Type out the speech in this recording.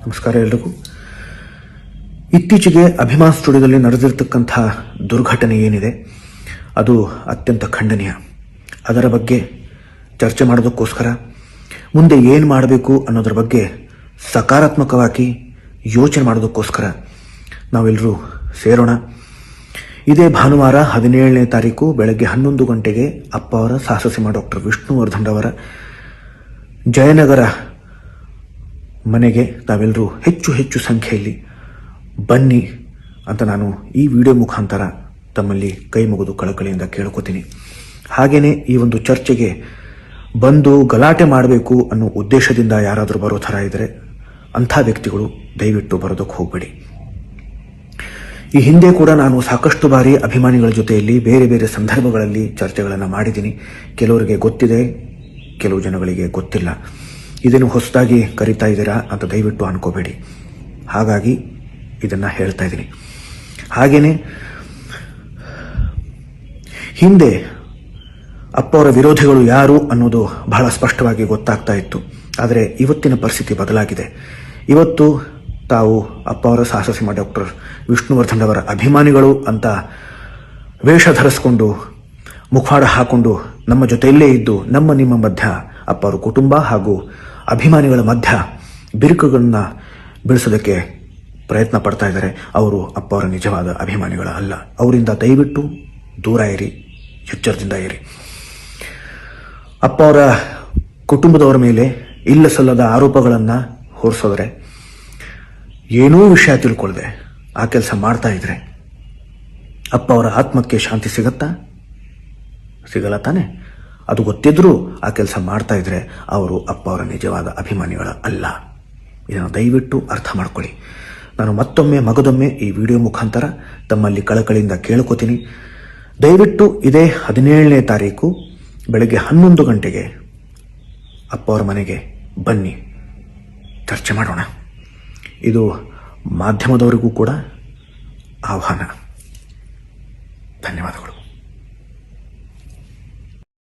ನಮಸ್ಕಾರ ಎಲ್ರಿಗೂ. ಇತ್ತೀಚೆಗೆ ಅಭಿಮಾನ್ ಸ್ಟುಡಿಯೋದಲ್ಲಿ ನಡೆದಿರ್ತಕ್ಕಂಥ ದುರ್ಘಟನೆ ಏನಿದೆ ಅದು ಅತ್ಯಂತ ಖಂಡನೀಯ. ಅದರ ಬಗ್ಗೆ ಚರ್ಚೆ ಮಾಡೋದಕ್ಕೋಸ್ಕರ ಮುಂದೆ ಏನು ಮಾಡಬೇಕು ಅನ್ನೋದ್ರ ಬಗ್ಗೆ ಸಕಾರಾತ್ಮಕವಾಗಿ ಯೋಚನೆ ಮಾಡೋದಕ್ಕೋಸ್ಕರ ನಾವೆಲ್ಲರೂ ಸೇರೋಣ. ಇದೇ ಭಾನುವಾರ 17ನೇ ತಾರೀಕು ಬೆಳಗ್ಗೆ 11 ಗಂಟೆಗೆ ಅಪ್ಪ ಅವರ ಸಾಹಸಸಿಂಹ ಡಾಕ್ಟರ್ ವಿಷ್ಣುವರ್ಧನ್ ಅವರ ಜಯನಗರ ಮನೆಗೆ ತಾವೆಲ್ಲರೂ ಹೆಚ್ಚು ಸಂಖ್ಯೆಯಲ್ಲಿ ಬನ್ನಿ ಅಂತ ನಾನು ಈ ವಿಡಿಯೋ ಮುಖಾಂತರ ತಮ್ಮಲ್ಲಿ ಕೈ ಮುಗಿದು ಕಳಕಳಿಯಿಂದ ಕೇಳ್ಕೊತೀನಿ. ಹಾಗೆಯೇ ಈ ಒಂದು ಚರ್ಚೆಗೆ ಬಂದು ಗಲಾಟೆ ಮಾಡಬೇಕು ಅನ್ನೋ ಉದ್ದೇಶದಿಂದ ಯಾರಾದರೂ ಬರೋ ಥರ ಇದ್ದರೆ ಅಂಥ ವ್ಯಕ್ತಿಗಳು ದಯವಿಟ್ಟು ಬರೋದಕ್ಕೆ ಹೋಗಬೇಡಿ. ಈ ಹಿಂದೆ ಕೂಡ ನಾನು ಸಾಕಷ್ಟು ಬಾರಿ ಅಭಿಮಾನಿಗಳ ಜೊತೆಯಲ್ಲಿ ಬೇರೆ ಬೇರೆ ಸಂದರ್ಭಗಳಲ್ಲಿ ಚರ್ಚೆಗಳನ್ನು ಮಾಡಿದ್ದೀನಿ. ಕೆಲವರಿಗೆ ಗೊತ್ತಿದೆ, ಕೆಲವು ಜನಗಳಿಗೆ ಗೊತ್ತಿಲ್ಲ. ಇದನ್ನು ಹೊಸದಾಗಿ ಕರಿತಾ ಇದ್ದೀರಾ ಅಂತ ದಯವಿಟ್ಟು ಅನ್ಕೋಬೇಡಿ. ಹಾಗಾಗಿ ಇದನ್ನು ಹೇಳ್ತಾ ಇದ್ದೀನಿ. ಹಾಗೆಯೇ ಹಿಂದೆ ಅಪ್ಪ ಅವರ ವಿರೋಧಿಗಳು ಯಾರು ಅನ್ನೋದು ಬಹಳ ಸ್ಪಷ್ಟವಾಗಿ ಗೊತ್ತಾಗ್ತಾ ಇತ್ತು. ಆದರೆ ಇವತ್ತಿನ ಪರಿಸ್ಥಿತಿ ಬದಲಾಗಿದೆ. ಇವತ್ತು ತಾವು ಅಪ್ಪ ಅವರ ಸಾಹಸಸಿಂಹ ಡಾಕ್ಟರ್ ವಿಷ್ಣುವರ್ಧನ್ ಅವರ ಅಭಿಮಾನಿಗಳು ಅಂತ ವೇಷ ಧರಿಸ್ಕೊಂಡು ಮುಖವಾಡ ಹಾಕೊಂಡು ನಮ್ಮ ಜೊತೆಯಲ್ಲೇ ಇದ್ದು ನಿಮ್ಮ ಮಧ್ಯ ಅಪ್ಪ ಅವರ ಕುಟುಂಬ ಹಾಗೂ ಅಭಿಮಾನಿಗಳ ಮಧ್ಯ ಬಿರುಕುಗಳನ್ನ ಬಿಡಿಸೋದಕ್ಕೆ ಪ್ರಯತ್ನ ಪಡ್ತಾ ಇದ್ದಾರೆ. ಅವರು ಅಪ್ಪ ಅವರ ನಿಜವಾದ ಅಭಿಮಾನಿಗಳ ಅಲ್ಲ. ಅವರಿಂದ ದಯವಿಟ್ಟು ದೂರ ಇರಿ, ಎಚ್ಚರದಿಂದ ಇರಿ. ಅಪ್ಪ ಅವರ ಕುಟುಂಬದವರ ಮೇಲೆ ಇಲ್ಲ ಸಲ್ಲದ ಆರೋಪಗಳನ್ನು ಹೊರಿಸೋದ್ರೆ, ಏನೂ ವಿಷಯ ತಿಳ್ಕೊಳ್ಳದೆ ಆ ಕೆಲಸ ಮಾಡ್ತಾ ಇದ್ರೆ ಅಪ್ಪ ಅವರ ಆತ್ಮಕ್ಕೆ ಶಾಂತಿ ಸಿಗಲ್ಲ ತಾನೆ? ಅದು ಗೊತ್ತಿದ್ರೂ ಆ ಕೆಲಸ ಮಾಡ್ತಾ ಇದ್ರೆ ಅವರು ಅಪ್ಪ ಅವರ ನಿಜವಾದ ಅಭಿಮಾನಿಗಳ ಅಲ್ಲ. ಇದನ್ನು ದಯವಿಟ್ಟು ಅರ್ಥ ಮಾಡ್ಕೊಳ್ಳಿ. ನಾನು ಮಗದೊಮ್ಮೆ ಈ ವಿಡಿಯೋ ಮುಖಾಂತರ ತಮ್ಮಲ್ಲಿ ಕಳಕಳಿಯಿಂದ ಕೇಳ್ಕೊತೀನಿ. ದಯವಿಟ್ಟು ಇದೇ 17ನೇ ತಾರೀಕು ಬೆಳಗ್ಗೆ 11 ಗಂಟೆಗೆ ಅಪ್ಪ ಅವರ ಮನೆಗೆ ಬನ್ನಿ, ಚರ್ಚೆ ಮಾಡೋಣ. ಇದು ಮಾಧ್ಯಮದವರಿಗೂ ಕೂಡ ಆಹ್ವಾನ. ಧನ್ಯವಾದಗಳು.